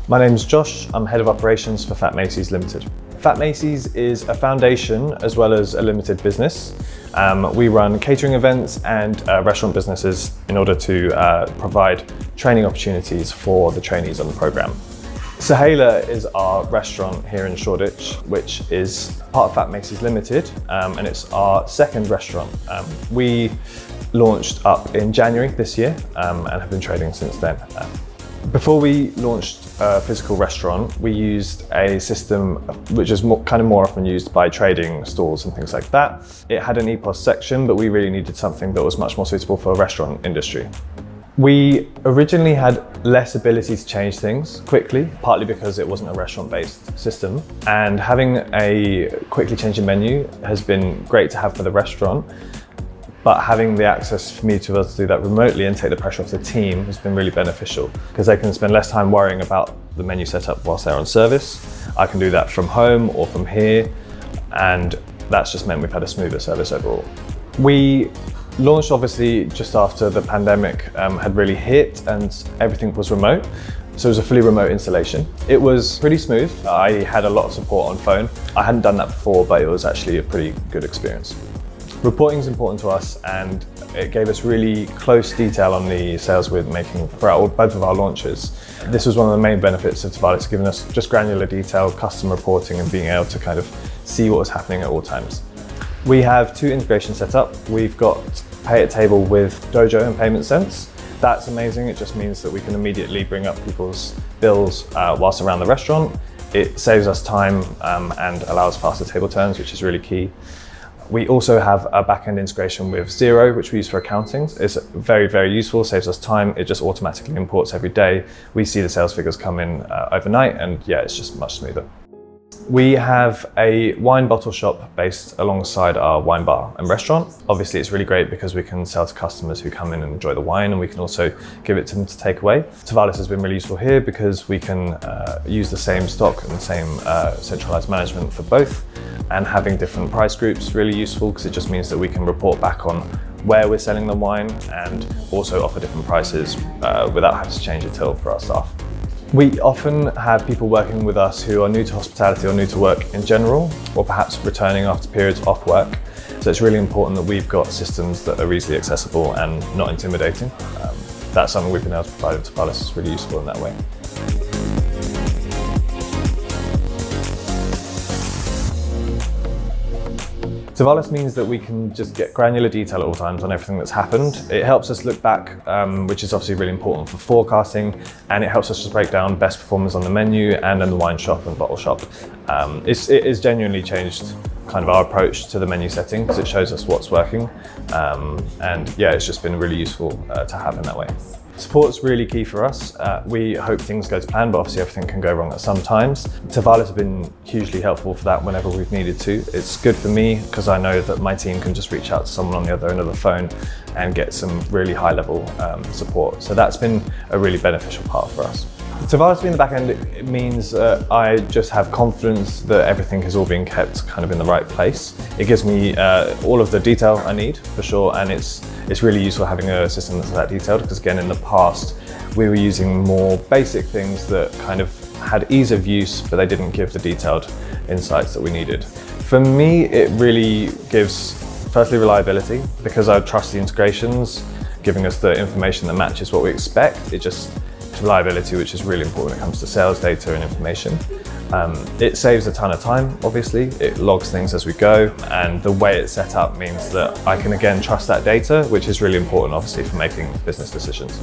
My name's Josh, I'm Head of Operations for Fat Macy's Limited. Fat Macy's is a foundation as well as a limited business. We run catering events and restaurant businesses in order to provide training opportunities for the trainees on the programme. Sohaila is our restaurant here in Shoreditch, which is part of Fat Macy's Limited, and it's our second restaurant. We launched up in January this year and have been trading since then. Before we launched a physical restaurant, we used a system which is more often used by trading stalls and things like that. It had an EPOS section, but we really needed something that was much more suitable for a restaurant industry. We originally had less ability to change things quickly, partly because it wasn't a restaurant-based system. And having a quickly changing menu has been great to have for the restaurant. But having the access for me to be able to do that remotely and take the pressure off the team has been really beneficial because they can spend less time worrying about the menu setup whilst they're on service. I can do that from home or from here, and that's just meant we've had a smoother service overall. We launched obviously just after the pandemic had really hit and everything was remote. So it was a fully remote installation. It was pretty smooth. I had a lot of support on phone. I hadn't done that before, but it was actually a pretty good experience. Reporting is important to us, and it gave us really close detail on the sales we're making for both of our launches. This was one of the main benefits of Tevalis, giving us just granular detail, custom reporting, and being able to kind of see what was happening at all times. We have two integrations set up. We've got Pay at Table with Dojo and Payment Sense. That's amazing. It just means that we can immediately bring up people's bills whilst around the restaurant. It saves us time and allows faster table turns, which is really key. We also have a back-end integration with Xero, which we use for accounting. It's very, very useful, saves us time. It just automatically imports every day. We see the sales figures come in overnight, and yeah, it's just much smoother. We have a wine bottle shop based alongside our wine bar and restaurant. Obviously, it's really great because we can sell to customers who come in and enjoy the wine, and we can also give it to them to take away. Tevalis has been really useful here because we can use the same stock and the same centralized management for both, and having different price groups really useful because it just means that we can report back on where we're selling the wine and also offer different prices without having to change a till for our staff. We often have people working with us who are new to hospitality or new to work in general, or perhaps returning after periods off work. So it's really important that we've got systems that are easily accessible and not intimidating. That's something we've been able to provide with Tevalis. It's really useful in that way. Tevalis means that we can just get granular detail at all times on everything that's happened. It helps us look back, which is obviously really important for forecasting, and it helps us just break down best performers on the menu and in the wine shop and bottle shop. It has genuinely changed kind of our approach to the menu setting because it shows us what's working, and yeah, it's just been really useful to have in that way. Support's really key for us. We hope things go to plan, but obviously everything can go wrong at some times. Tevalis have been hugely helpful for that whenever we've needed to. It's good for me because I know that my team can just reach out to someone on the other end of the phone and get some really high level support. So that's been a really beneficial part for us. Tevalis being the back end, it means I just have confidence that everything is all being kept kind of in the right place. It gives me all of the detail I need for sure, and it's really useful having a system that's that detailed because again, in the past, we were using more basic things that kind of had ease of use, but they didn't give the detailed insights that we needed. For me, it really gives, firstly, reliability because I trust the integrations, giving us the information that matches what we expect. It's reliability, which is really important when it comes to sales data and information. It saves a ton of time, obviously. It logs things as we go, and the way it's set up means that I can again trust that data, which is really important, obviously, for making business decisions.